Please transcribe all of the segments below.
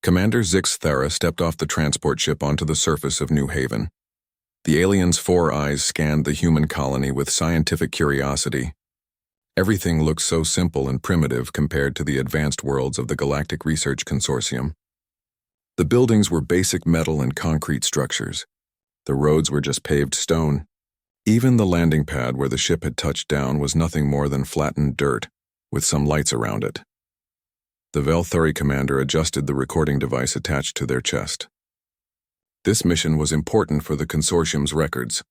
Commander Zix Thera stepped off the transport ship onto the surface of New Haven. The alien's 4 eyes scanned the human colony with scientific curiosity. Everything looked so simple and primitive compared to the advanced worlds of the Galactic Research Consortium. The buildings were basic metal and concrete structures. The roads were just paved stone. Even the landing pad where the ship had touched down was nothing more than flattened dirt, with some lights around it. The Velthuri commander adjusted the recording device attached to their chest. This mission was important for the consortium's records.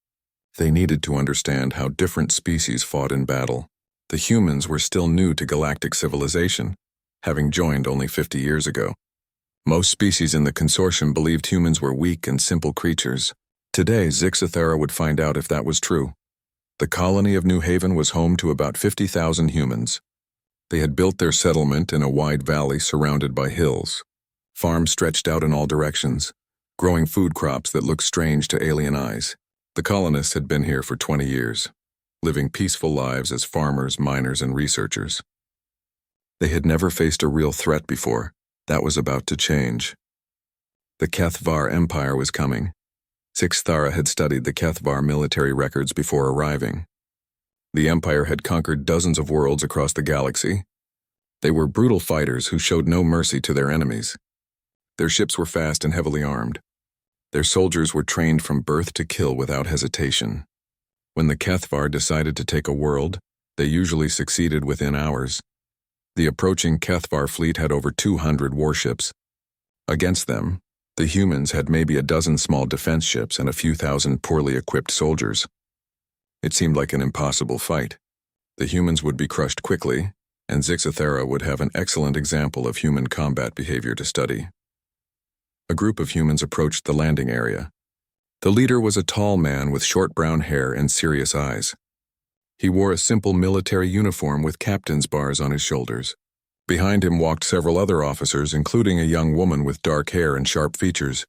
They needed to understand how different species fought in battle. The humans were still new to galactic civilization, having joined only 50 years ago. Most species in the consortium believed humans were weak and simple creatures. Today, Zixathera would find out if that was true. The colony of New Haven was home to about 50,000 humans. They had built their settlement in a wide valley surrounded by hills. Farms stretched out in all directions, growing food crops that looked strange to alien eyes. The colonists had been here for 20 years, living peaceful lives as farmers, miners, and researchers. They had never faced a real threat before. That was about to change. The Kethvar Empire was coming. Zixthara had studied the Kethvar military records before arriving. The Empire had conquered dozens of worlds across the galaxy. They were brutal fighters who showed no mercy to their enemies. Their ships were fast and heavily armed. Their soldiers were trained from birth to kill without hesitation. When the Kethvar decided to take a world, they usually succeeded within hours. The approaching Kethvar fleet had over 200 warships. Against them, the humans had maybe a dozen small defense ships and a few thousand poorly equipped soldiers. It seemed like an impossible fight. The humans would be crushed quickly, and Zixathera would have an excellent example of human combat behavior to study. A group of humans approached the landing area. The leader was a tall man with short brown hair and serious eyes. He wore a simple military uniform with captain's bars on his shoulders. Behind him walked several other officers, including a young woman with dark hair and sharp features.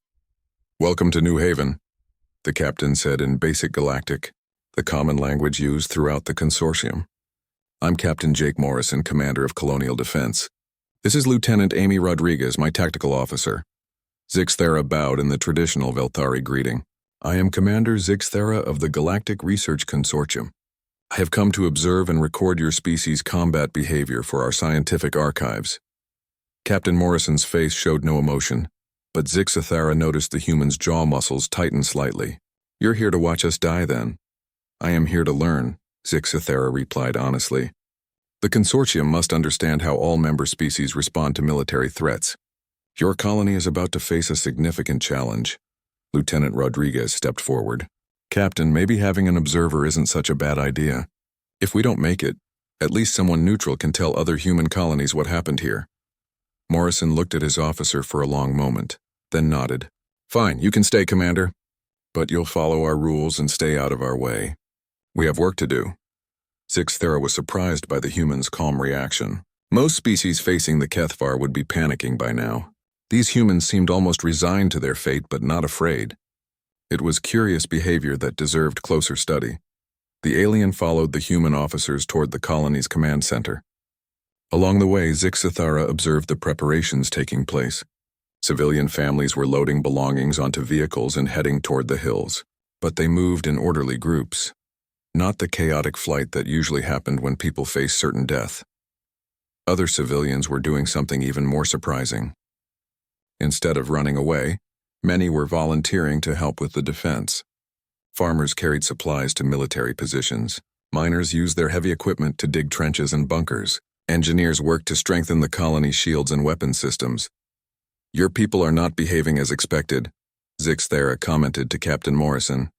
"Welcome to New Haven," the captain said in basic Galactic, the common language used throughout the consortium. "I'm Captain Jake Morrison, commander of Colonial Defense. This is Lieutenant Amy Rodriguez, my tactical officer." Zixthera bowed in the traditional Velthari greeting. "I am Commander Zixthera of the Galactic Research Consortium. I have come to observe and record your species' combat behavior for our scientific archives." Captain Morrison's face showed no emotion, but Zixathera noticed the human's jaw muscles tighten slightly. "You're here to watch us die, then?" "I am here to learn," Zixathera replied honestly. "The consortium must understand how all member species respond to military threats. Your colony is about to face a significant challenge." Lieutenant Rodriguez stepped forward. "Captain, maybe having an observer isn't such a bad idea. If we don't make it, at least someone neutral can tell other human colonies what happened here." Morrison looked at his officer for a long moment, then nodded. "Fine, you can stay, Commander. But you'll follow our rules and stay out of our way. We have work to do." Zixthera was surprised by the human's calm reaction. Most species facing the Kethvar would be panicking by now. These humans seemed almost resigned to their fate but not afraid. It was curious behavior that deserved closer study. The alien followed the human officers toward the colony's command center. Along the way, Zixathara observed the preparations taking place. Civilian families were loading belongings onto vehicles and heading toward the hills, but they moved in orderly groups. Not the chaotic flight that usually happened when people faced certain death. Other civilians were doing something even more surprising. Instead of running away, many were volunteering to help with the defense. Farmers carried supplies to military positions. Miners used their heavy equipment to dig trenches and bunkers. Engineers worked to strengthen the colony's shields and weapon systems. "Your people are not behaving as expected," Zixthera commented to Captain Morrison.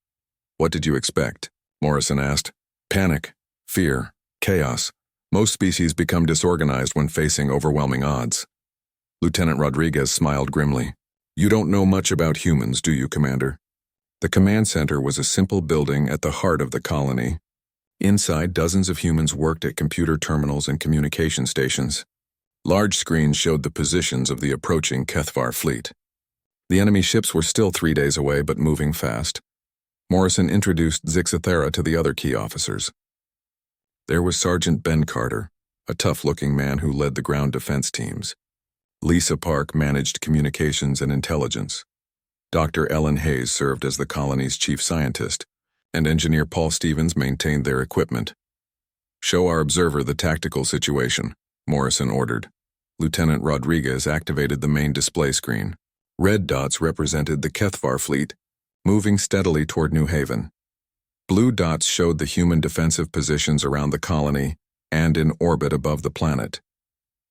"What did you expect?" Morrison asked. "Panic, fear, chaos. Most species become disorganized when facing overwhelming odds." Lieutenant Rodriguez smiled grimly. "You don't know much about humans, do you, Commander?" The command center was a simple building at the heart of the colony. Inside, dozens of humans worked at computer terminals and communication stations. Large screens showed the positions of the approaching Kethvar fleet. The enemy ships were still 3 days away but moving fast. Morrison introduced Zixathera to the other key officers. There was Sergeant Ben Carter, a tough-looking man who led the ground defense teams. Lisa Park managed communications and intelligence. Dr. Ellen Hayes served as the colony's chief scientist, and engineer Paul Stevens maintained their equipment. "Show our observer the tactical situation," Morrison ordered. Lieutenant Rodriguez activated the main display screen. Red dots represented the Kethvar fleet, moving steadily toward New Haven. Blue dots showed the human defensive positions around the colony and in orbit above the planet.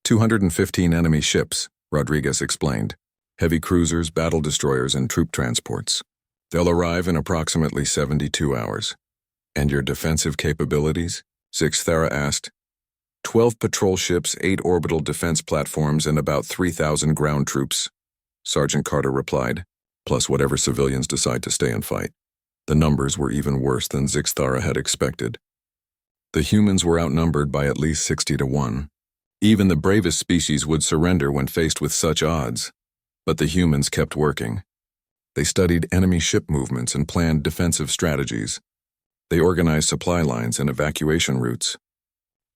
215 enemy ships, Rodriguez explained. Heavy cruisers, battle destroyers, and troop transports. They'll arrive in approximately 72 hours. "And your defensive capabilities?" Zixthara asked. 12 patrol ships, 8 orbital defense platforms, and about 3,000 ground troops, Sergeant Carter replied, plus whatever civilians decide to stay and fight. The numbers were even worse than Zixthara had expected. The humans were outnumbered by at least 60 to 1. Even the bravest species would surrender when faced with such odds. But the humans kept working. They studied enemy ship movements and planned defensive strategies. They organized supply lines and evacuation routes.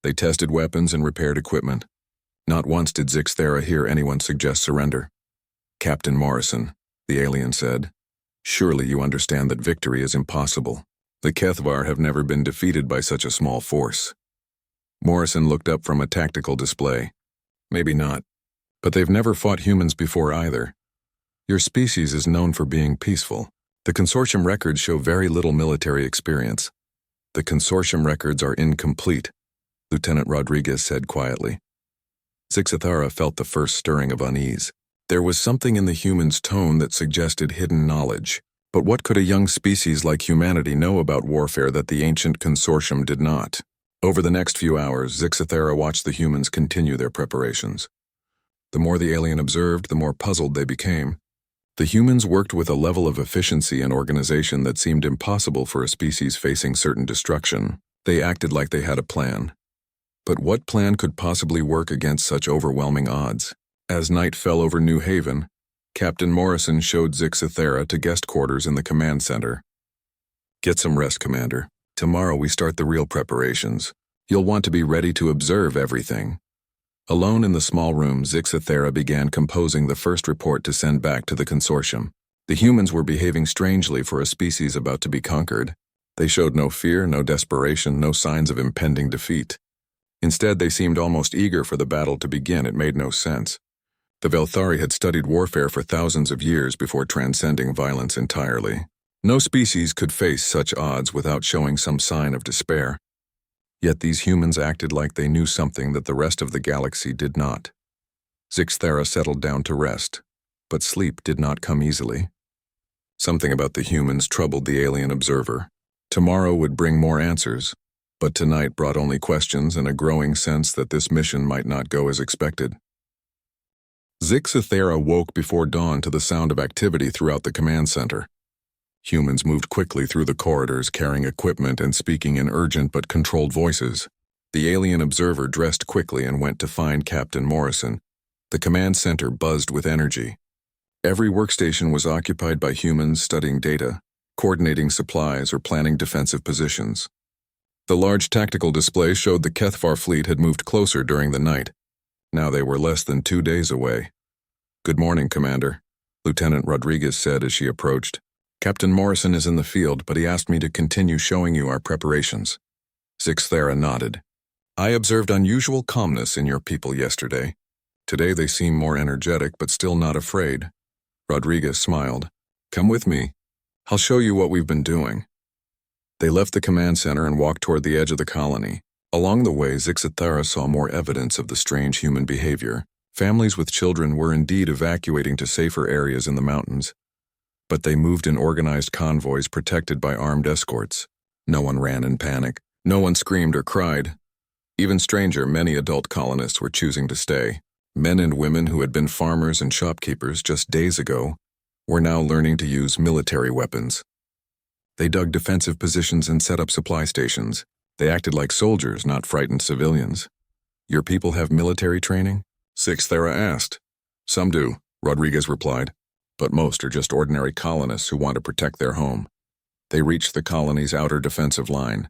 They tested weapons and repaired equipment. Not once did Zixthara hear anyone suggest surrender. "Captain Morrison," the alien said, "surely you understand that victory is impossible. The Kethvar have never been defeated by such a small force." Morrison looked up from a tactical display. "Maybe not. But they've never fought humans before either. Your species is known for being peaceful. The consortium records show very little military experience." "The consortium records are incomplete," Lieutenant Rodriguez said quietly. Zixthara felt the first stirring of unease. There was something in the human's tone that suggested hidden knowledge. But what could a young species like humanity know about warfare that the ancient consortium did not? Over the next few hours, Zixthara watched the humans continue their preparations. The more the alien observed, the more puzzled they became. The humans worked with a level of efficiency and organization that seemed impossible for a species facing certain destruction. They acted like they had a plan. But what plan could possibly work against such overwhelming odds? As night fell over New Haven, Captain Morrison showed Zixthara to guest quarters in the command center. "Get some rest, Commander. Tomorrow we start the real preparations. You'll want to be ready to observe everything." Alone in the small room, Zixthara began composing the first report to send back to the consortium. The humans were behaving strangely for a species about to be conquered. They showed no fear, no desperation, no signs of impending defeat. Instead, they seemed almost eager for the battle to begin. It made no sense. The Velthari had studied warfare for thousands of years before transcending violence entirely. No species could face such odds without showing some sign of despair. Yet these humans acted like they knew something that the rest of the galaxy did not. Zixthara settled down to rest, but sleep did not come easily. Something about the humans troubled the alien observer. Tomorrow would bring more answers, but tonight brought only questions and a growing sense that this mission might not go as expected. Zixthara woke before dawn to the sound of activity throughout the command center. Humans moved quickly through the corridors, carrying equipment and speaking in urgent but controlled voices. The alien observer dressed quickly and went to find Captain Morrison. The command center buzzed with energy. Every workstation was occupied by humans studying data, coordinating supplies, or planning defensive positions. The large tactical display showed the Kethvar fleet had moved closer during the night. Now they were less than 2 days away. "Good morning, Commander," Lieutenant Rodriguez said as she approached. "Captain Morrison is in the field, but he asked me to continue showing you our preparations." Zixthara nodded. "I observed unusual calmness in your people yesterday. Today they seem more energetic, but still not afraid." Rodriguez smiled. "Come with me. I'll show you what we've been doing." They left the command center and walked toward the edge of the colony. Along the way, Zixthara saw more evidence of the strange human behavior. Families with children were indeed evacuating to safer areas in the mountains. But they moved in organized convoys protected by armed escorts. No one ran in panic. No one screamed or cried. Even stranger, many adult colonists were choosing to stay. Men and women who had been farmers and shopkeepers just days ago were now learning to use military weapons. They dug defensive positions and set up supply stations. They acted like soldiers, not frightened civilians. "Your people have military training?" Zixthara asked. "Some do," Rodriguez replied, "but most are just ordinary colonists who want to protect their home." They reached the colony's outer defensive line.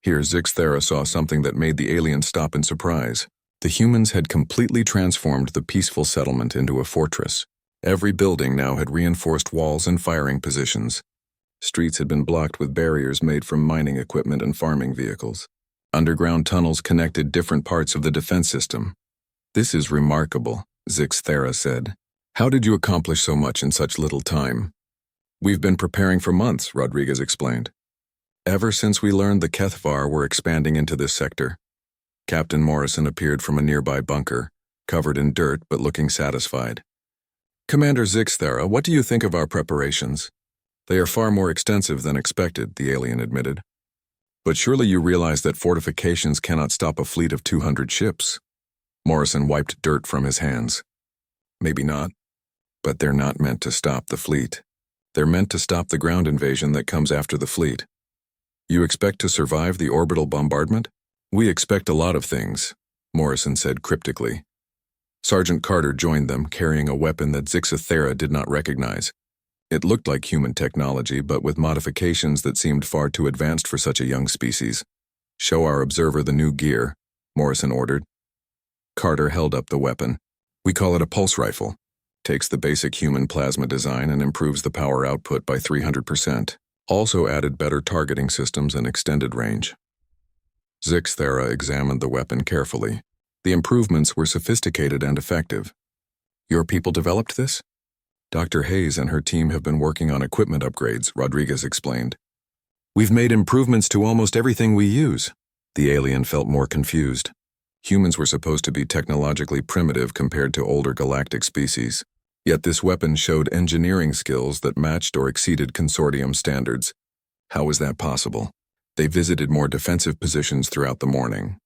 Here, Zixthara saw something that made the alien stop in surprise. The humans had completely transformed the peaceful settlement into a fortress. Every building now had reinforced walls and firing positions. Streets had been blocked with barriers made from mining equipment and farming vehicles. Underground tunnels connected different parts of the defense system. "This is remarkable," Zixthera said. "How did you accomplish so much in such little time?" "We've been preparing for months," Rodriguez explained. "Ever since we learned the Kethvar were expanding into this sector." Captain Morrison appeared from a nearby bunker, covered in dirt but looking satisfied. "Commander Zixthera, what do you think of our preparations?" "They are far more extensive than expected," the alien admitted. "But surely you realize that fortifications cannot stop a fleet of 200 ships." Morrison wiped dirt from his hands. "Maybe not, but they're not meant to stop the fleet. They're meant to stop the ground invasion that comes after the fleet." "You expect to survive the orbital bombardment?" "We expect a lot of things," Morrison said cryptically. Sergeant Carter joined them, carrying a weapon that Zixthera did not recognize. It looked like human technology, but with modifications that seemed far too advanced for such a young species. "Show our observer the new gear," Morrison ordered. Carter held up the weapon. "We call it a pulse rifle. Takes the basic human plasma design and improves the power output by 300%. Also added better targeting systems and extended range." Zixthera examined the weapon carefully. The improvements were sophisticated and effective. "Your people developed this?" "Dr. Hayes and her team have been working on equipment upgrades," Rodriguez explained. "We've made improvements to almost everything we use." The alien felt more confused. Humans were supposed to be technologically primitive compared to older galactic species. Yet this weapon showed engineering skills that matched or exceeded consortium standards. How was that possible? They visited more defensive positions throughout the morning.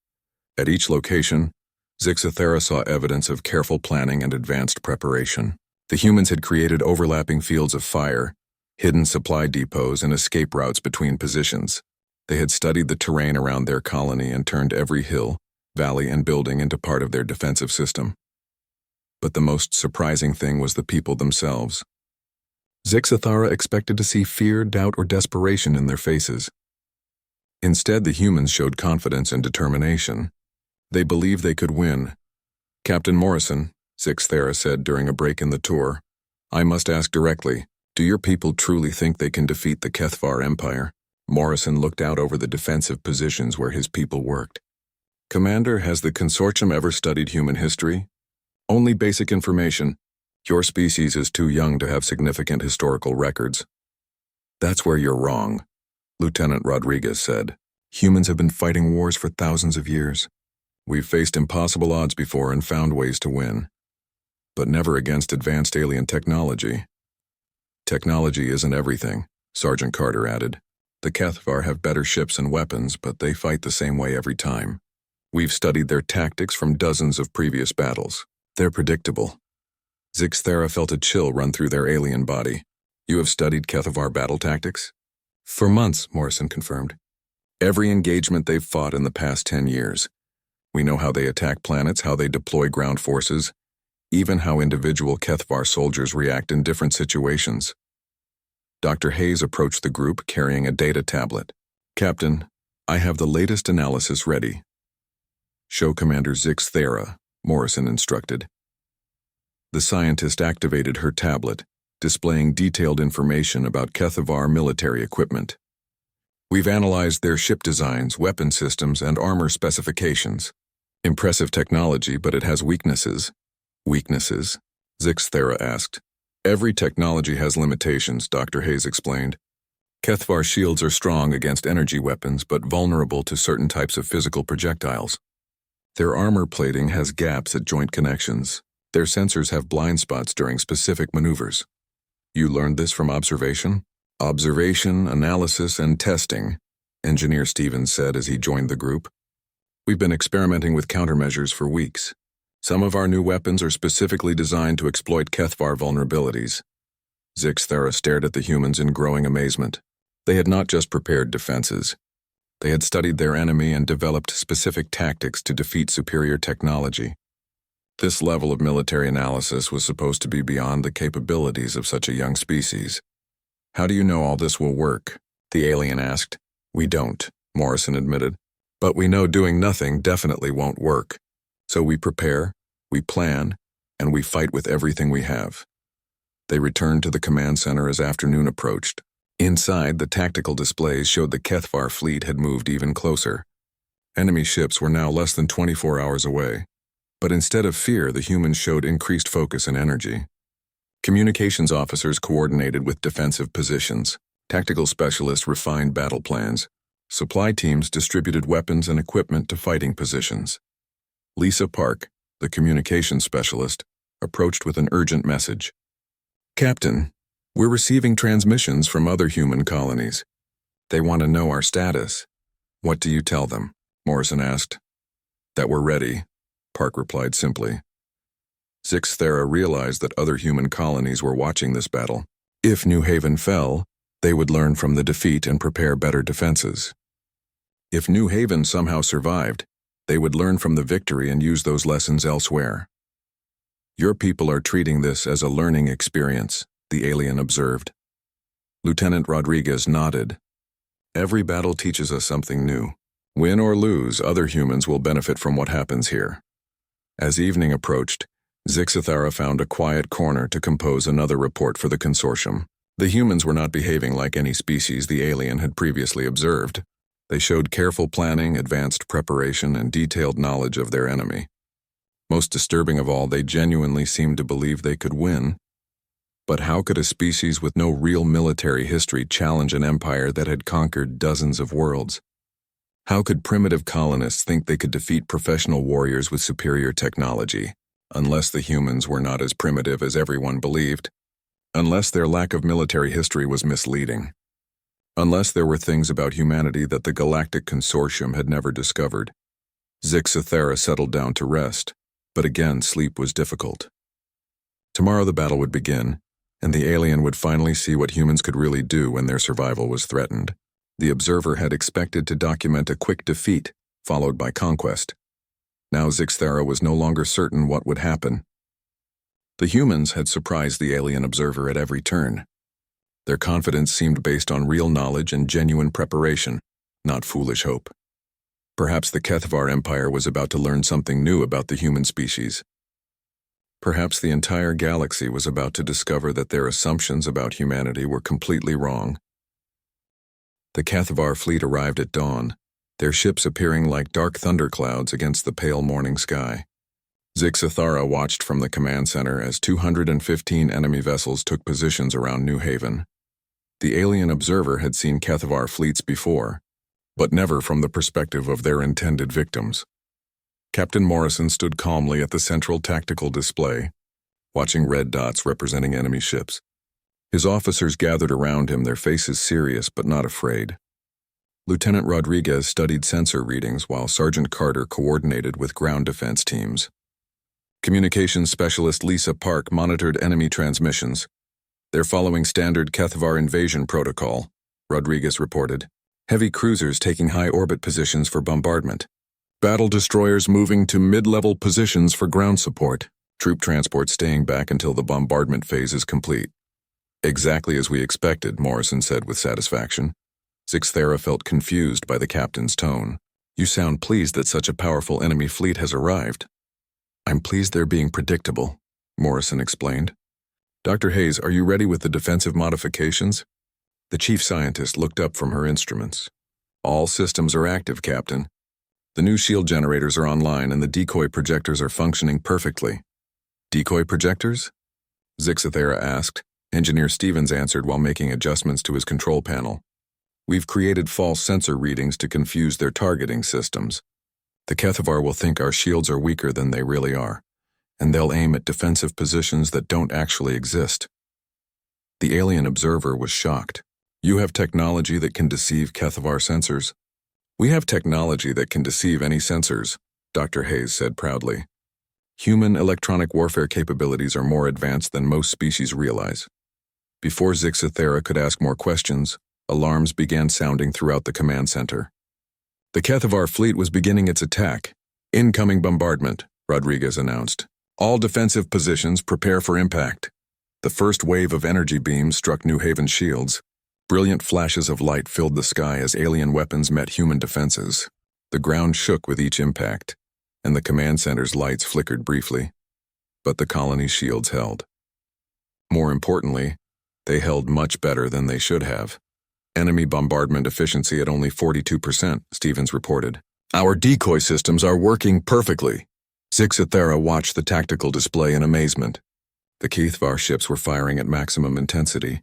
At each location, Zixthera saw evidence of careful planning and advanced preparation. The humans had created overlapping fields of fire, hidden supply depots, and escape routes between positions. They had studied the terrain around their colony and turned every hill, valley, and building into part of their defensive system. But the most surprising thing was the people themselves. Zixthera expected to see fear, doubt, or desperation in their faces. Instead, the humans showed confidence and determination. They believed they could win. "Captain Morrison," Zixthera said during a break in the tour, "I must ask directly, do your people truly think they can defeat the Kethvar Empire?" Morrison looked out over the defensive positions where his people worked. "Commander, has the consortium ever studied human history?" "Only basic information. Your species is too young to have significant historical records." "That's where you're wrong," Lieutenant Rodriguez said. "Humans have been fighting wars for thousands of years. We've faced impossible odds before and found ways to win. But never against advanced alien technology." "Technology isn't everything," Sergeant Carter added. "The Kethvar have better ships and weapons, but they fight the same way every time. We've studied their tactics from dozens of previous battles. They're predictable." Zixthera felt a chill run through their alien body. "You have studied Kethvar battle tactics?" "For months," Morrison confirmed. "Every engagement they've fought in the past 10 years. We know how they attack planets, how they deploy ground forces, even how individual Kethvar soldiers react in different situations." Dr. Hayes approached the group carrying a data tablet. "Captain, I have the latest analysis ready." "Show Commander Zixthera," Morrison instructed. The scientist activated her tablet, displaying detailed information about Kethvar military equipment. "We've analyzed their ship designs, weapon systems, and armor specifications. Impressive technology, but it has weaknesses." "Weaknesses?" Zixthera asked. "Every technology has limitations," Dr. Hayes explained. "Kethvar shields are strong against energy weapons, but vulnerable to certain types of physical projectiles. Their armor plating has gaps at joint connections. Their sensors have blind spots during specific maneuvers." "You learned this from observation?" "Observation, analysis, and testing," Engineer Stevens said as he joined the group. "We've been experimenting with countermeasures for weeks. Some of our new weapons are specifically designed to exploit Kethvar vulnerabilities." Zixthera stared at the humans in growing amazement. They had not just prepared defenses. They had studied their enemy and developed specific tactics to defeat superior technology. This level of military analysis was supposed to be beyond the capabilities of such a young species. "How do you know all this will work?" the alien asked. "We don't," Morrison admitted. "But we know doing nothing definitely won't work." So we prepare, we plan, and we fight with everything we have. They returned to the command center as afternoon approached. Inside, the tactical displays showed the Kethvar fleet had moved even closer. Enemy ships were now less than 24 hours away. But instead of fear, the humans showed increased focus and energy. Communications officers coordinated with defensive positions. Tactical specialists refined battle plans. Supply teams distributed weapons and equipment to fighting positions. Lisa Park, the communications specialist, approached with an urgent message. "Captain, we're receiving transmissions from other human colonies. They want to know our status." "What do you tell them?" Morrison asked. "That we're ready," Park replied simply. Zixthera realized that other human colonies were watching this battle. If New Haven fell, they would learn from the defeat and prepare better defenses. If New Haven somehow survived, they would learn from the victory and use those lessons elsewhere. "Your people are treating this as a learning experience," the alien observed. Lieutenant Rodriguez nodded. "Every battle teaches us something new. Win or lose, other humans will benefit from what happens here." As evening approached, Zixthera found a quiet corner to compose another report for the consortium. The humans were not behaving like any species the alien had previously observed. They showed careful planning, advanced preparation, and detailed knowledge of their enemy. Most disturbing of all, they genuinely seemed to believe they could win. But how could a species with no real military history challenge an empire that had conquered dozens of worlds? How could primitive colonists think they could defeat professional warriors with superior technology, unless the humans were not as primitive as everyone believed? Unless their lack of military history was misleading? Unless there were things about humanity that the Galactic Consortium had never discovered? Zixthera settled down to rest, but again sleep was difficult. Tomorrow the battle would begin, and the alien would finally see what humans could really do when their survival was threatened. The observer had expected to document a quick defeat, followed by conquest. Now Zixthera was no longer certain what would happen. The humans had surprised the alien observer at every turn. Their confidence seemed based on real knowledge and genuine preparation, not foolish hope. Perhaps the Kethvar Empire was about to learn something new about the human species. Perhaps the entire galaxy was about to discover that their assumptions about humanity were completely wrong. The Kethvar fleet arrived at dawn, their ships appearing like dark thunderclouds against the pale morning sky. Zixthera watched from the command center as 215 enemy vessels took positions around New Haven. The alien observer had seen Kethvar fleets before, but never from the perspective of their intended victims. Captain Morrison stood calmly at the central tactical display, watching red dots representing enemy ships. His officers gathered around him, their faces serious but not afraid. Lieutenant Rodriguez studied sensor readings while Sergeant Carter coordinated with ground defense teams. Communications specialist Lisa Park monitored enemy transmissions. "They're following standard Kethvar invasion protocol," Rodriguez reported. "Heavy cruisers taking high orbit positions for bombardment. Battle destroyers moving to mid-level positions for ground support. Troop transport staying back until the bombardment phase is complete." "Exactly as we expected," Morrison said with satisfaction. Zixthera felt confused by the captain's tone. "You sound pleased that such a powerful enemy fleet has arrived." "I'm pleased they're being predictable," Morrison explained. "Dr. Hayes, are you ready with the defensive modifications?" The chief scientist looked up from her instruments. "All systems are active, Captain. The new shield generators are online and the decoy projectors are functioning perfectly." "Decoy projectors?" Zixthera asked. Engineer Stevens answered while making adjustments to his control panel. "We've created false sensor readings to confuse their targeting systems. The Kethvar will think our shields are weaker than they really are, and they'll aim at defensive positions that don't actually exist." The alien observer was shocked. "You have technology that can deceive Kethvar sensors?" "We have technology that can deceive any sensors," Dr. Hayes said proudly. "Human electronic warfare capabilities are more advanced than most species realize." Before Zixthera could ask more questions, alarms began sounding throughout the command center. The Kethvar fleet was beginning its attack. "Incoming bombardment," Rodriguez announced. "All defensive positions prepare for impact." The first wave of energy beams struck New Haven shields. Brilliant flashes of light filled the sky as alien weapons met human defenses. The ground shook with each impact. and the command center's lights flickered briefly. But the colony's shields held. More importantly, they held much better than they should have. Enemy bombardment efficiency at only 42%, Stevens reported. Our decoy systems are working perfectly. Zixathera watched the tactical display in amazement. The Kethvar ships were firing at maximum intensity,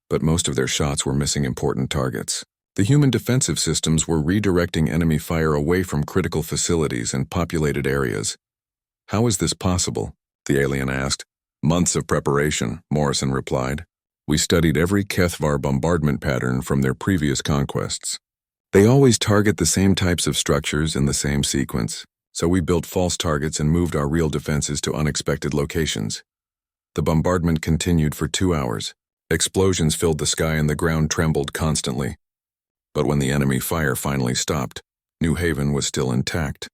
but most of their shots were missing important targets. The human defensive systems were redirecting enemy fire away from critical facilities and populated areas. How is this possible? The alien asked. Months of preparation, Morrison replied. We studied every Kethvar bombardment pattern from their previous conquests. They always target the same types of structures in the same sequence, so we built false targets and moved our real defenses to unexpected locations. The bombardment continued for 2 hours. Explosions filled the sky and the ground trembled constantly. But when the enemy fire finally stopped, New Haven was still intact.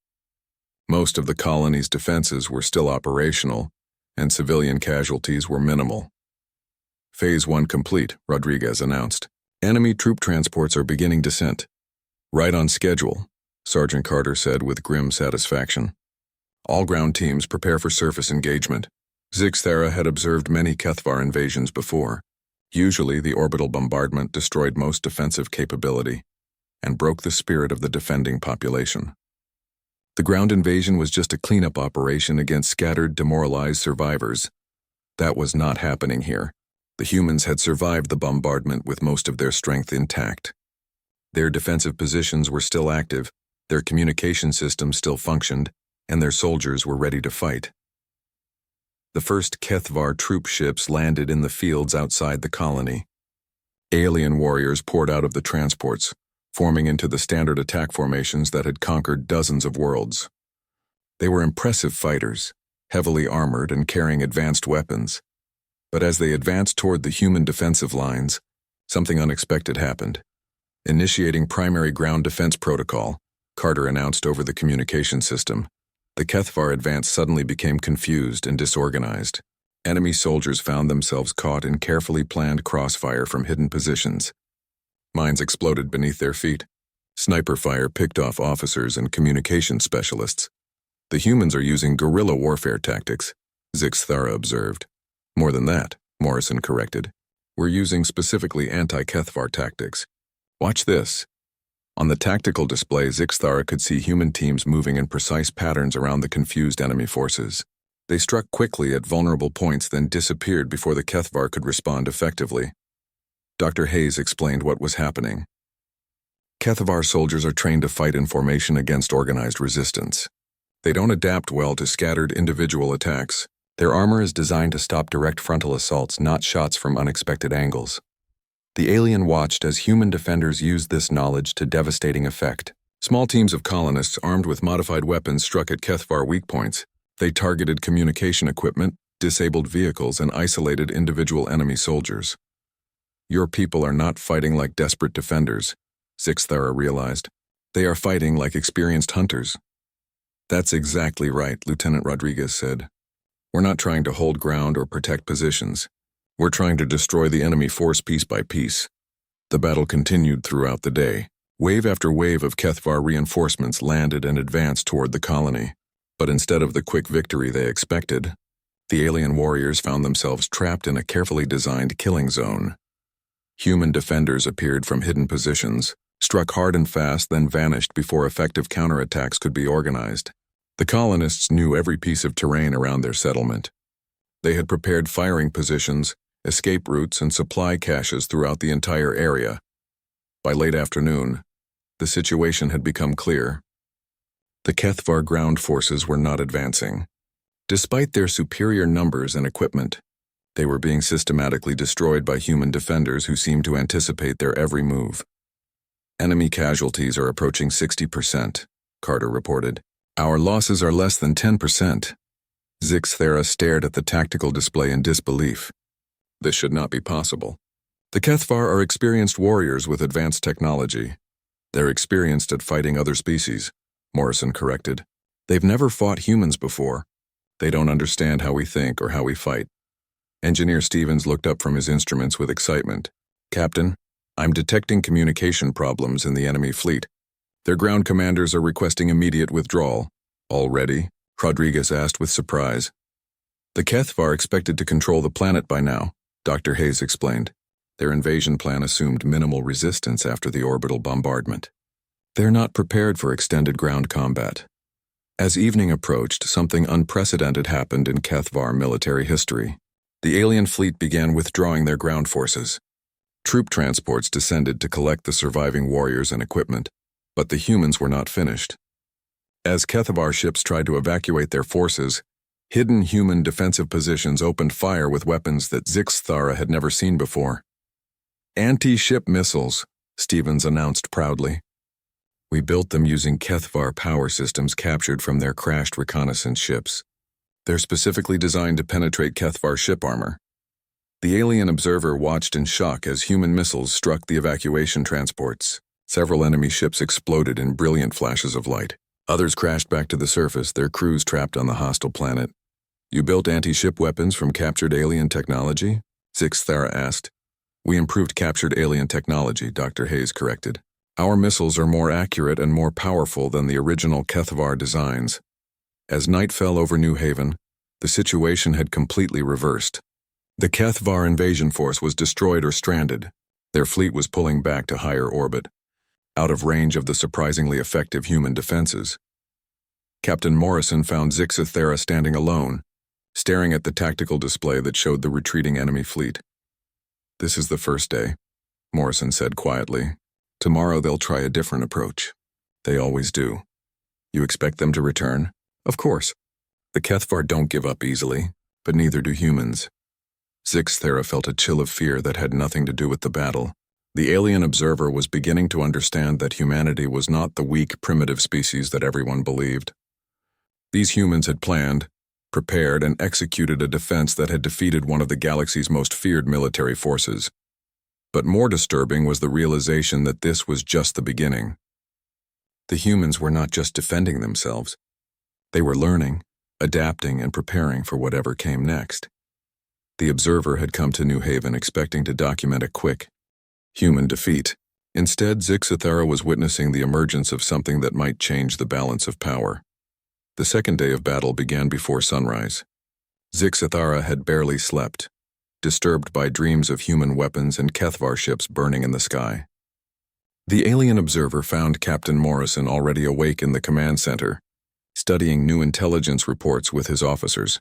Most of the colony's defenses were still operational, and civilian casualties were minimal. Phase 1 complete, Rodriguez announced. Enemy troop transports are beginning descent. Right on schedule, Sergeant Carter said with grim satisfaction. All ground teams prepare for surface engagement. Zixathera had observed many Kethvar invasions before. Usually, the orbital bombardment destroyed most defensive capability and broke the spirit of the defending population. The ground invasion was just a cleanup operation against scattered, demoralized survivors. That was not happening here. The humans had survived the bombardment with most of their strength intact. Their defensive positions were still active, their communication systems still functioned, and their soldiers were ready to fight. The first Kethvar troop ships landed in the fields outside the colony. Alien warriors poured out of the transports, forming into the standard attack formations that had conquered dozens of worlds. They were impressive fighters, heavily armored and carrying advanced weapons. But as they advanced toward the human defensive lines, something unexpected happened. Initiating primary ground defense protocol, Carter announced over the communication system. The Kethvar advance suddenly became confused and disorganized. Enemy soldiers found themselves caught in carefully planned crossfire from hidden positions. Mines exploded beneath their feet. Sniper fire picked off officers and communication specialists. The humans are using guerrilla warfare tactics, Zixathera observed. More than that, Morrison corrected. We're using specifically anti-Kethvar tactics. Watch this. On the tactical display, Zixathera could see human teams moving in precise patterns around the confused enemy forces. They struck quickly at vulnerable points, then disappeared before the Kethvar could respond effectively. Dr. Hayes explained what was happening. Kethvar soldiers are trained to fight in formation against organized resistance. They don't adapt well to scattered individual attacks. Their armor is designed to stop direct frontal assaults, not shots from unexpected angles. The alien watched as human defenders used this knowledge to devastating effect. Small teams of colonists armed with modified weapons struck at Kethvar weak points. They targeted communication equipment, disabled vehicles, and isolated individual enemy soldiers. Your people are not fighting like desperate defenders, Zixathera realized. They are fighting like experienced hunters. That's exactly right, Lieutenant Rodriguez said. We're not trying to hold ground or protect positions. We're trying to destroy the enemy force piece by piece. The battle continued throughout the day. Wave after wave of Kethvar reinforcements landed and advanced toward the colony. But instead of the quick victory they expected, the alien warriors found themselves trapped in a carefully designed killing zone. Human defenders appeared from hidden positions, struck hard and fast, then vanished before effective counterattacks could be organized. The colonists knew every piece of terrain around their settlement. They had prepared firing positions, escape routes, and supply caches throughout the entire area. By late afternoon, the situation had become clear. The Kethvar ground forces were not advancing. Despite their superior numbers and equipment, they were being systematically destroyed by human defenders who seemed to anticipate their every move. Enemy casualties are approaching 60%, Carter reported. Our losses are less than 10%. Zixathera stared at the tactical display in disbelief. This should not be possible. The Kethvar are experienced warriors with advanced technology. They're experienced at fighting other species, Morrison corrected. They've never fought humans before. They don't understand how we think or how we fight. Engineer Stevens looked up from his instruments with excitement. Captain, I'm detecting communication problems in the enemy fleet. Their ground commanders are requesting immediate withdrawal. Already? Rodriguez asked with surprise. The Kethvar expected to control the planet by now, Dr. Hayes explained. Their invasion plan assumed minimal resistance after the orbital bombardment. They're not prepared for extended ground combat. As evening approached, something unprecedented happened in Kethvar military history. The alien fleet began withdrawing their ground forces. Troop transports descended to collect the surviving warriors and equipment, but the humans were not finished. As Kethvar ships tried to evacuate their forces, hidden human defensive positions opened fire with weapons that Zixthara had never seen before. Anti-ship missiles, Stevens announced proudly. We built them using Kethvar power systems captured from their crashed reconnaissance ships. They're specifically designed to penetrate Kethvar ship armor. The alien observer watched in shock as human missiles struck the evacuation transports. Several enemy ships exploded in brilliant flashes of light. Others crashed back to the surface, their crews trapped on the hostile planet. You built anti-ship weapons from captured alien technology? Zixthara asked. We improved captured alien technology, Dr. Hayes corrected. Our missiles are more accurate and more powerful than the original Kethvar designs. As night fell over New Haven, the situation had completely reversed. The Kethvar invasion force was destroyed or stranded. Their fleet was pulling back to higher orbit, out of range of the surprisingly effective human defenses. Captain Morrison found Zixthara standing alone, staring at the tactical display that showed the retreating enemy fleet. This is the first day, Morrison said quietly. Tomorrow they'll try a different approach. They always do. You expect them to return? Of course. The Kethvar don't give up easily, but neither do humans. Zixthara felt a chill of fear that had nothing to do with the battle. The alien observer was beginning to understand that humanity was not the weak, primitive species that everyone believed. These humans had planned, prepared, and executed a defense that had defeated one of the galaxy's most feared military forces. But more disturbing was the realization that this was just the beginning. The humans were not just defending themselves. They were learning, adapting, and preparing for whatever came next. The observer had come to New Haven expecting to document a quick, human defeat. Instead, Zixthara was witnessing the emergence of something that might change the balance of power. The second day of battle began before sunrise. Zixthara had barely slept, disturbed by dreams of human weapons and Kethvar ships burning in the sky. The alien observer found Captain Morrison already awake in the command center, studying new intelligence reports with his officers.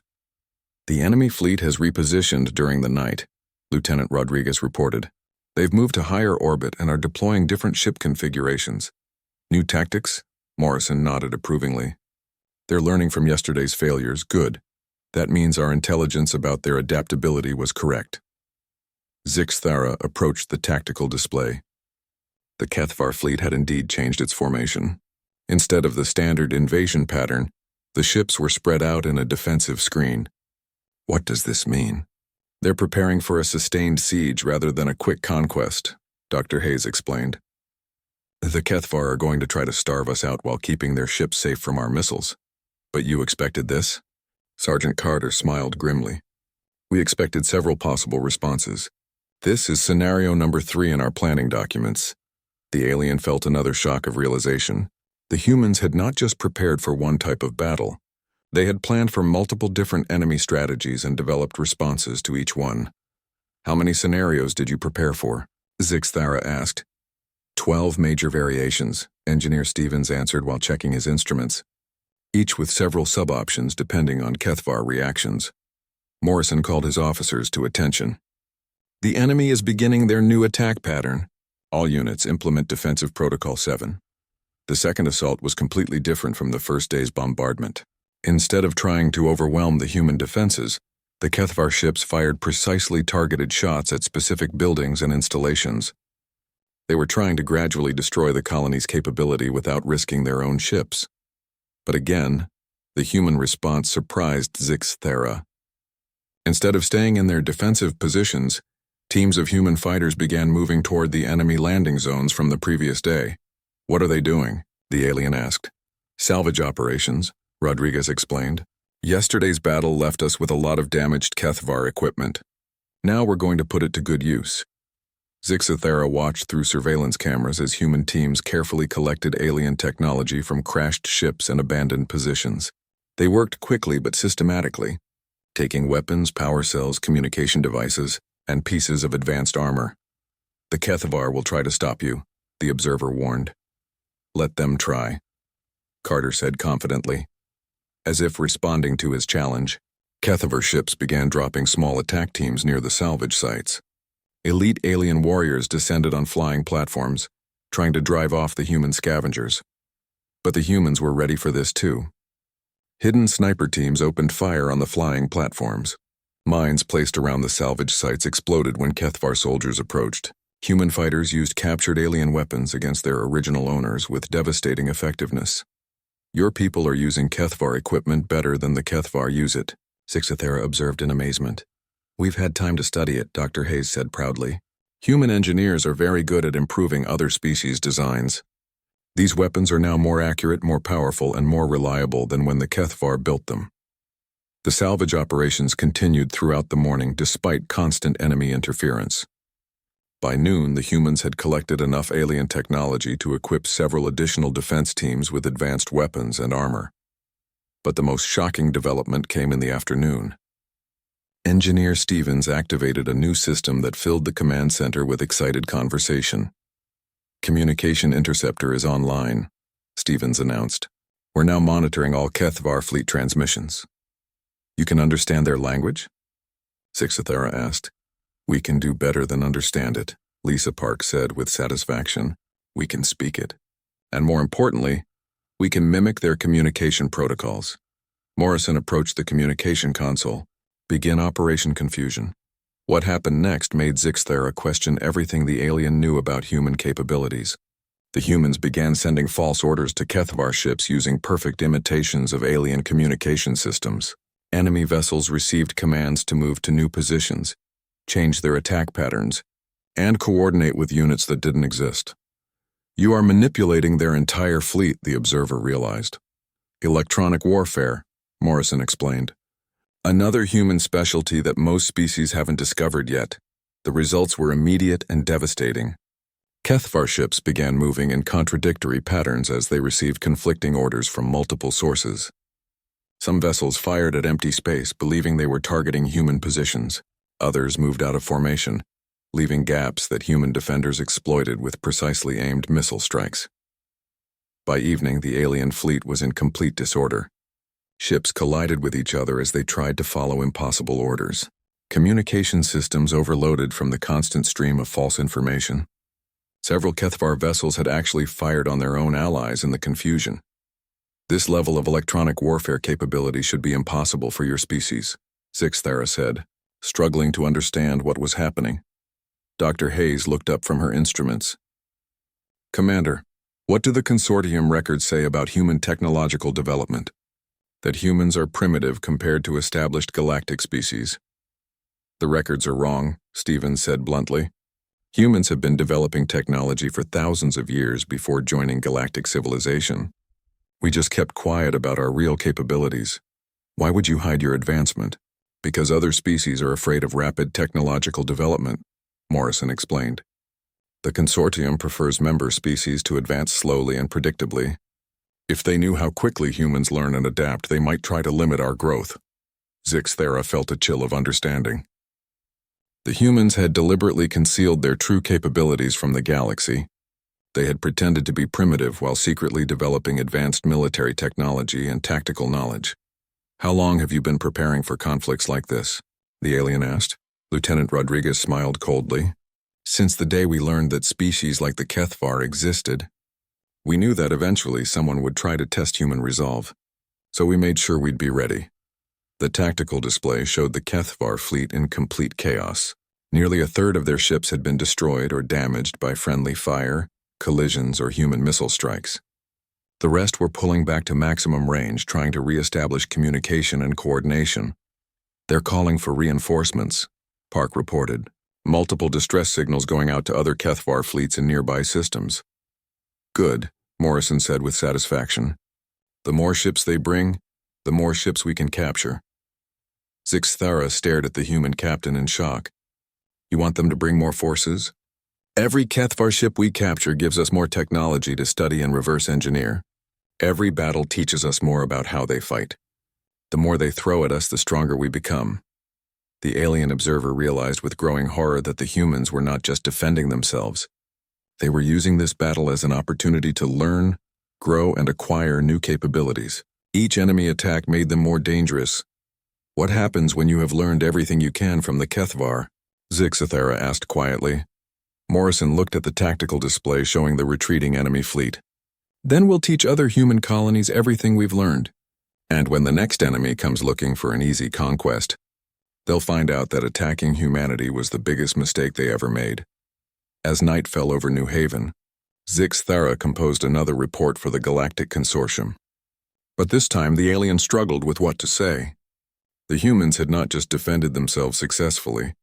The enemy fleet has repositioned during the night, Lieutenant Rodriguez reported. They've moved to higher orbit and are deploying different ship configurations. New tactics? Morrison nodded approvingly. They're learning from yesterday's failures. Good. That means our intelligence about their adaptability was correct. Zixthara approached the tactical display. The Kethvar fleet had indeed changed its formation. Instead of the standard invasion pattern, the ships were spread out in a defensive screen. What does this mean? They're preparing for a sustained siege rather than a quick conquest, Dr. Hayes explained. The Kethvar are going to try to starve us out while keeping their ships safe from our missiles. But you expected this? Sergeant Carter smiled grimly. We expected several possible responses. This is scenario number 3 in our planning documents. The alien felt another shock of realization. The humans had not just prepared for one type of battle. They had planned for multiple different enemy strategies and developed responses to each one. How many scenarios did you prepare for? Zixthara asked. 12 major variations, Engineer Stevens answered while checking his instruments, each with several sub-options depending on Kethvar reactions. Morrison called his officers to attention. The enemy is beginning their new attack pattern. All units implement Defensive Protocol 7. The second assault was completely different from the first day's bombardment. Instead of trying to overwhelm the human defenses, the Kethvar ships fired precisely targeted shots at specific buildings and installations. They were trying to gradually destroy the colony's capability without risking their own ships. But again, the human response surprised Zixthara. Instead of staying in their defensive positions, teams of human fighters began moving toward the enemy landing zones from the previous day. What are they doing? The alien asked. Salvage operations, Rodriguez explained. Yesterday's battle left us with a lot of damaged Kethvar equipment. Now we're going to put it to good use. Zixathera watched through surveillance cameras as human teams carefully collected alien technology from crashed ships and abandoned positions. They worked quickly but systematically, taking weapons, power cells, communication devices, and pieces of advanced armor. "The Kethavar will try to stop you," the observer warned. "Let them try," Carter said confidently. As if responding to his challenge, Kethavar ships began dropping small attack teams near the salvage sites. Elite alien warriors descended on flying platforms, trying to drive off the human scavengers. But the humans were ready for this too. Hidden sniper teams opened fire on the flying platforms. Mines placed around the salvage sites exploded when Kethavar soldiers approached. Human fighters used captured alien weapons against their original owners with devastating effectiveness. "Your people are using Kethavar equipment better than the Kethavar use it," Zixathera observed in amazement. "We've had time to study it," Dr. Hayes said proudly. "Human engineers are very good at improving other species' designs. These weapons are now more accurate, more powerful, and more reliable than when the Kethavar built them." The salvage operations continued throughout the morning despite constant enemy interference. By noon, the humans had collected enough alien technology to equip several additional defense teams with advanced weapons and armor. But the most shocking development came in the afternoon. Engineer Stevens activated a new system that filled the command center with excited conversation. "Communication interceptor is online," Stevens announced. "We're now monitoring all Kethavar fleet transmissions." "You can understand their language?" Zixathera asked. "We can do better than understand it," Lisa Park said with satisfaction. "We can speak it. And more importantly, we can mimic their communication protocols." Morrison approached the communication console. "Begin Operation Confusion." What happened next made Zixathera question everything the alien knew about human capabilities. The humans began sending false orders to Kethavar ships using perfect imitations of alien communication systems. Enemy vessels received commands to move to new positions, change their attack patterns, and coordinate with units that didn't exist. "You are manipulating their entire fleet," the observer realized. "Electronic warfare," Morrison explained. "Another human specialty that most species haven't discovered yet." The results were immediate and devastating. Kethavar ships began moving in contradictory patterns as they received conflicting orders from multiple sources. Some vessels fired at empty space, believing they were targeting human positions. Others moved out of formation, leaving gaps that human defenders exploited with precisely aimed missile strikes. By evening, the alien fleet was in complete disorder. Ships collided with each other as they tried to follow impossible orders. Communication systems overloaded from the constant stream of false information. Several Kethavar vessels had actually fired on their own allies in the confusion. "This level of electronic warfare capability should be impossible for your species," Zixathera said, struggling to understand what was happening. Dr. Hayes looked up from her instruments. "Commander, what do the consortium records say about human technological development?" "That humans are primitive compared to established galactic species." "The records are wrong," Stevens said bluntly. "Humans have been developing technology for thousands of years before joining galactic civilization. We just kept quiet about our real capabilities. Why would you hide your advancement?" "Because other species are afraid of rapid technological development," Morrison explained. "The consortium prefers member species to advance slowly and predictably. If they knew how quickly humans learn and adapt, they might try to limit our growth." Zixathera felt a chill of understanding. The humans had deliberately concealed their true capabilities from the galaxy. They had pretended to be primitive while secretly developing advanced military technology and tactical knowledge. "How long have you been preparing for conflicts like this?" the alien asked. Lieutenant Rodriguez smiled coldly. "Since the day we learned that species like the Kethavar existed. We knew that eventually someone would try to test human resolve, so we made sure we'd be ready." The tactical display showed the Kethavar fleet in complete chaos. Nearly a third of their ships had been destroyed or damaged by friendly fire, collisions, or human missile strikes. The rest were pulling back to maximum range, trying to re-establish communication and coordination. "They're calling for reinforcements," Park reported. "Multiple distress signals going out to other Kethavar fleets in nearby systems." "Good," Morrison said with satisfaction. "The more ships they bring, the more ships we can capture." Zixathera stared at the human captain in shock. "You want them to bring more forces?" Every HFY ship we capture gives us more technology to study and reverse engineer. Every battle teaches us more about how they fight. The more they throw at us, the stronger we become. The alien observer realized with growing horror that the humans were not just defending themselves. They were using this battle as an opportunity to learn, grow, and acquire new capabilities. Each enemy attack made them more dangerous. What happens when you have learned everything you can from the HFY? Zixithera asked quietly. Morrison looked at the tactical display showing the retreating enemy fleet. Then we'll teach other human colonies everything we've learned. And when the next enemy comes looking for an easy conquest, they'll find out that attacking humanity was the biggest mistake they ever made. As night fell over New Haven, Zixithera composed another report for the Galactic Consortium. But this time the alien struggled with what to say. The humans had not just defended themselves successfully.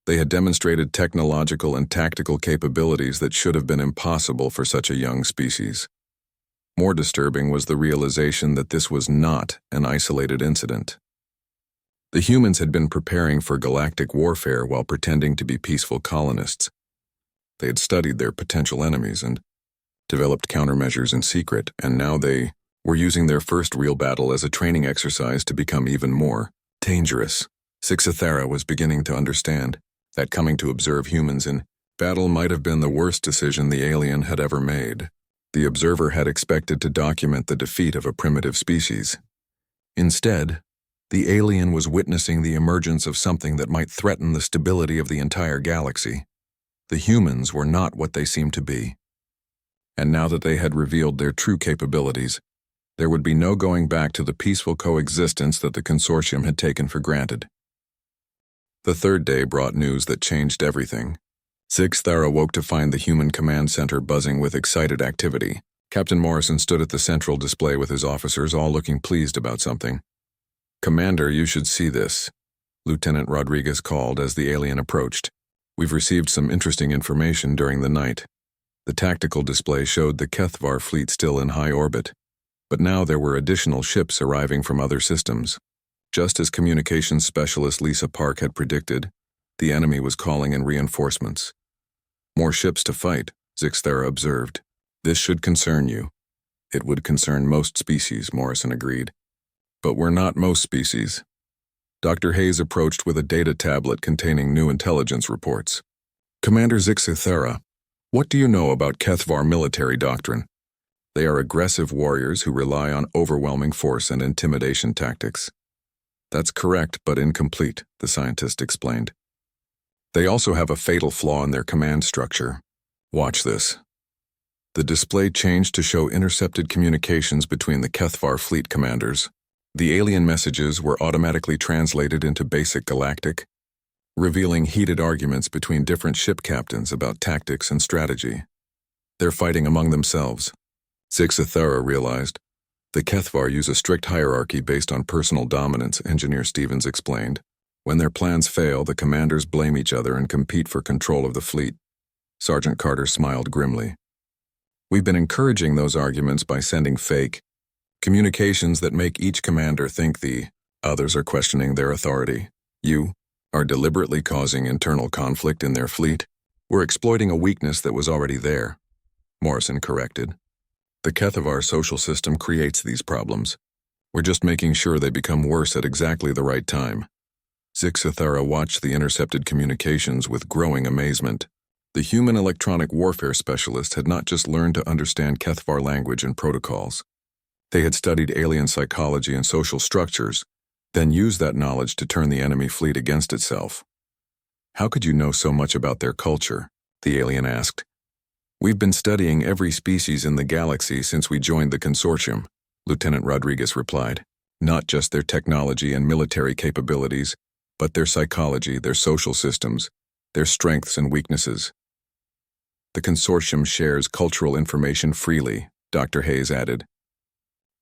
They had demonstrated technological and tactical capabilities that should have been impossible for such a young species. More disturbing was the realization that this was not an isolated incident. The humans had been preparing for galactic warfare while pretending to be peaceful colonists. They had studied their potential enemies and developed countermeasures in secret, and now they were using their first real battle as a training exercise to become even more dangerous. Zixithera was beginning to understand that coming to observe humans in battle might have been the worst decision the alien had ever made. The observer had expected to document the defeat of a primitive species. Instead, the alien was witnessing the emergence of something that might threaten the stability of the entire galaxy. The humans were not what they seemed to be. And now that they had revealed their true capabilities, there would be no going back to the peaceful coexistence that the consortium had taken for granted. The third day brought news that changed everything. Zixithera woke to find the human command center buzzing with excited activity. Captain Morrison stood at the central display with his officers, all looking pleased about something. "Commander, you should see this," Lieutenant Rodriguez called as the alien approached. "We've received some interesting information during the night." The tactical display showed the HFY fleet still in high orbit, but now there were additional ships arriving from other systems. Just as communications specialist Lisa Park had predicted, the enemy was calling in reinforcements. "More ships to fight," Zixithera observed. "This should concern you." "It would concern most species," Morrison agreed. "But we're not most species." Dr. Hayes approached with a data tablet containing new intelligence reports. "Commander Zixithera, what do you know about HFY military doctrine?" "They are aggressive warriors who rely on overwhelming force and intimidation tactics." "That's correct, but incomplete," the scientist explained. "They also have a fatal flaw in their command structure. Watch this." The display changed to show intercepted communications between the HFY fleet commanders. The alien messages were automatically translated into basic galactic, revealing heated arguments between different ship captains about tactics and strategy. They're fighting among themselves. Zixithera realized. The HFY use a strict hierarchy based on personal dominance, Engineer Stevens explained. When their plans fail, the commanders blame each other and compete for control of the fleet. Sergeant Carter smiled grimly. "We've been encouraging those arguments by sending fake communications that make each commander think the others are questioning their authority. You are deliberately causing internal conflict in their fleet. We're exploiting a weakness that was already there," Morrison corrected. "The HFY social system creates these problems. We're just making sure they become worse at exactly the right time." Zixithera watched the intercepted communications with growing amazement. The human electronic warfare specialist had not just learned to understand HFY language and protocols. They had studied alien psychology and social structures, then used that knowledge to turn the enemy fleet against itself. "How could you know so much about their culture?" the alien asked. "We've been studying every species in the galaxy since we joined the consortium," Lieutenant Rodriguez replied. "Not just their technology and military capabilities, but their psychology, their social systems, their strengths and weaknesses." "The consortium shares cultural information freely," Dr. Hayes added.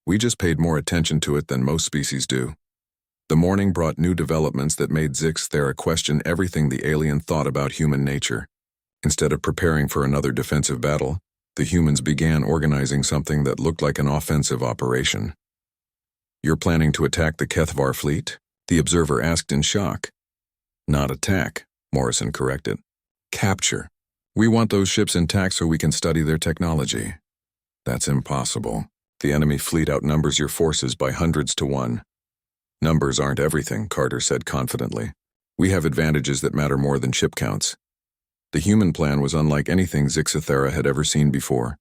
"We just paid more attention to it than most species do." The morning brought new developments that made Zixithera question everything the alien thought about human nature. Instead of preparing for another defensive battle, the humans began organizing something that looked like an offensive operation. "You're planning to attack the HFY fleet?" the observer asked in shock. "Not attack," Morrison corrected. "Capture." We want those ships intact so we can study their technology. That's impossible. The enemy fleet outnumbers your forces by hundreds to one. Numbers aren't everything, Carter said confidently. We have advantages that matter more than ship counts. The human plan was unlike anything Zixathera had ever seen before.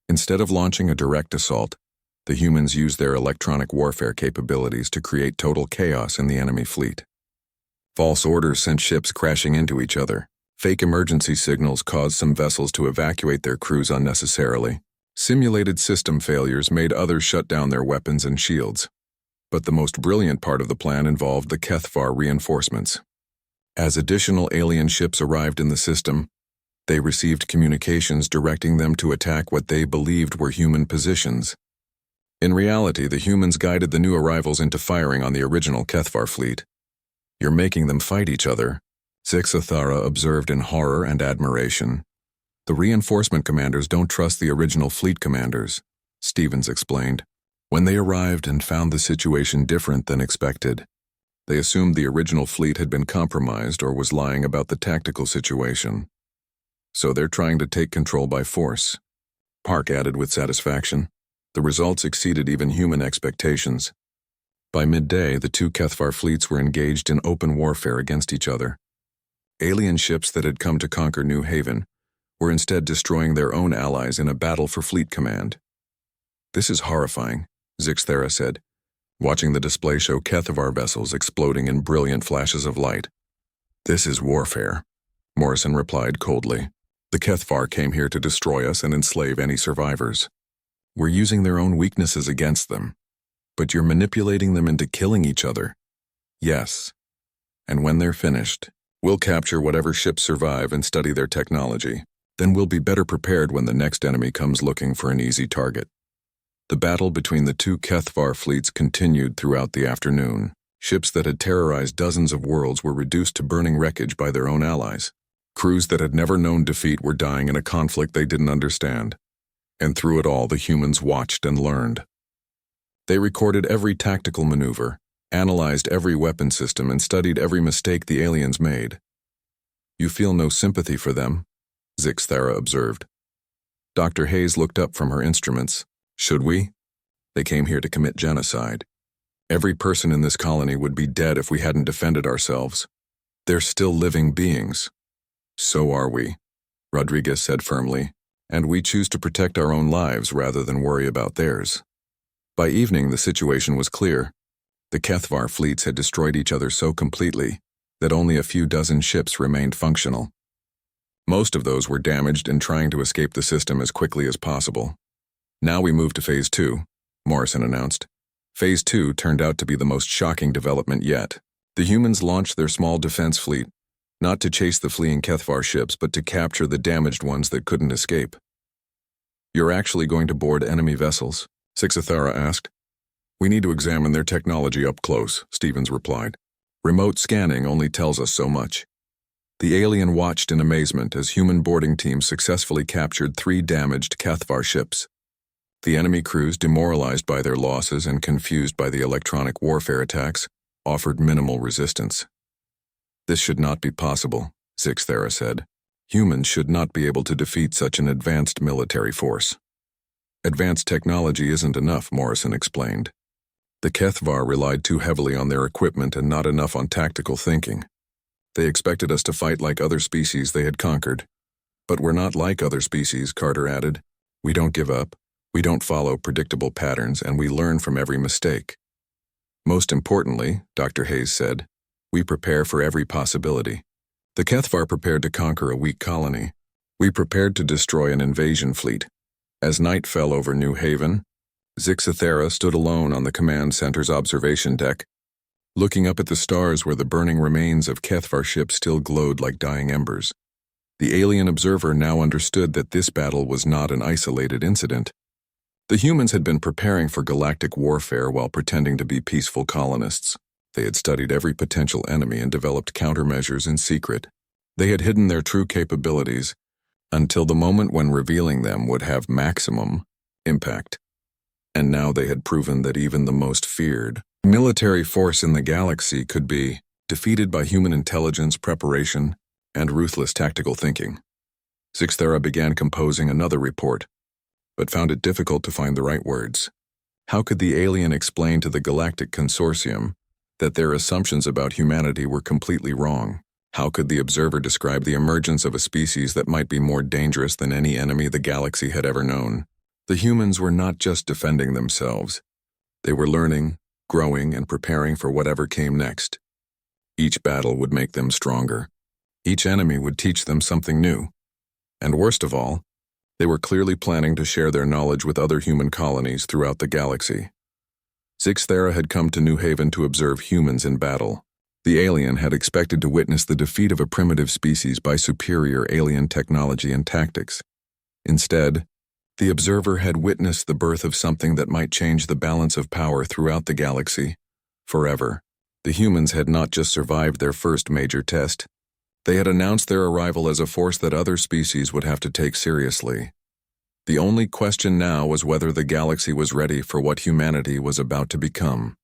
Instead of launching a direct assault, the humans used their electronic warfare capabilities to create total chaos in the enemy fleet. False orders sent ships crashing into each other. Fake emergency signals caused some vessels to evacuate their crews unnecessarily. Simulated system failures made others shut down their weapons and shields. But the most brilliant part of the plan involved the Kethvar reinforcements. As additional alien ships arrived in the system, they received communications directing them to attack what they believed were human positions. In reality, the humans guided the new arrivals into firing on the original Kethvar fleet. You're making them fight each other, Zixathara observed in horror and admiration. The reinforcement commanders don't trust the original fleet commanders, Stevens explained. When they arrived and found the situation different than expected, they assumed the original fleet had been compromised or was lying about the tactical situation. So they're trying to take control by force. Park added with satisfaction. The results exceeded even human expectations. By midday, the two Kethvar fleets were engaged in open warfare against each other. Alien ships that had come to conquer New Haven were instead destroying their own allies in a battle for fleet command. This is horrifying, Zixathera said, watching the display show Kethvar vessels exploding in brilliant flashes of light. This is warfare, Morrison replied coldly. The Kethvar came here to destroy us and enslave any survivors. We're using their own weaknesses against them. But you're manipulating them into killing each other. Yes. And when they're finished, we'll capture whatever ships survive and study their technology. Then we'll be better prepared when the next enemy comes looking for an easy target. The battle between the two Kethvar fleets continued throughout the afternoon. Ships that had terrorized dozens of worlds were reduced to burning wreckage by their own allies. Crews that had never known defeat were dying in a conflict they didn't understand. And through it all, the humans watched and learned. They recorded every tactical maneuver, analyzed every weapon system, and studied every mistake the aliens made. You feel no sympathy for them, Zixathera observed. Dr. Hayes looked up from her instruments. Should we? They came here to commit genocide. Every person in this colony would be dead if we hadn't defended ourselves. They're still living beings. So are we, Rodriguez said firmly, and we choose to protect our own lives rather than worry about theirs. By evening, the situation was clear. The Kethvar fleets had destroyed each other so completely that only a few dozen ships remained functional. Most of those were damaged and trying to escape the system as quickly as possible. Now we move to Phase 2, Morrison announced. Phase 2 turned out to be the most shocking development yet. The humans launched their small defense fleet, not to chase the fleeing Kethvar ships, but to capture the damaged ones that couldn't escape. You're actually going to board enemy vessels? Zixathera asked. We need to examine their technology up close, Stevens replied. Remote scanning only tells us so much. The alien watched in amazement as human boarding teams successfully captured 3 damaged Kethvar ships. The enemy crews, demoralized by their losses and confused by the electronic warfare attacks, offered minimal resistance. This should not be possible, Zixathera said. Humans should not be able to defeat such an advanced military force. Advanced technology isn't enough, Morrison explained. The Kethvar relied too heavily on their equipment and not enough on tactical thinking. They expected us to fight like other species they had conquered. But we're not like other species, Carter added. We don't give up, we don't follow predictable patterns, and we learn from every mistake. Most importantly, Dr. Hayes said, we prepare for every possibility. The Kethvar prepared to conquer a weak colony. We prepared to destroy an invasion fleet. As night fell over New Haven, Zixathera stood alone on the command center's observation deck, looking up at the stars where the burning remains of Kethvar ships still glowed like dying embers. The alien observer now understood that this battle was not an isolated incident. The humans had been preparing for galactic warfare while pretending to be peaceful colonists. They had studied every potential enemy and developed countermeasures in secret. They had hidden their true capabilities until the moment when revealing them would have maximum impact. And now they had proven that even the most feared military force in the galaxy could be defeated by human intelligence, preparation, and ruthless tactical thinking. Zixthera began composing another report, but found it difficult to find the right words. How could the alien explain to the Galactic Consortium that their assumptions about humanity were completely wrong? How could the observer describe the emergence of a species that might be more dangerous than any enemy the galaxy had ever known? The humans were not just defending themselves. They were learning, growing, and preparing for whatever came next. Each battle would make them stronger. Each enemy would teach them something new. And worst of all, they were clearly planning to share their knowledge with other human colonies throughout the galaxy. Zixthera had come to New Haven to observe humans in battle. The alien had expected to witness the defeat of a primitive species by superior alien technology and tactics. Instead, the observer had witnessed the birth of something that might change the balance of power throughout the galaxy, forever. The humans had not just survived their first major test. They had announced their arrival as a force that other species would have to take seriously. The only question now was whether the galaxy was ready for what humanity was about to become.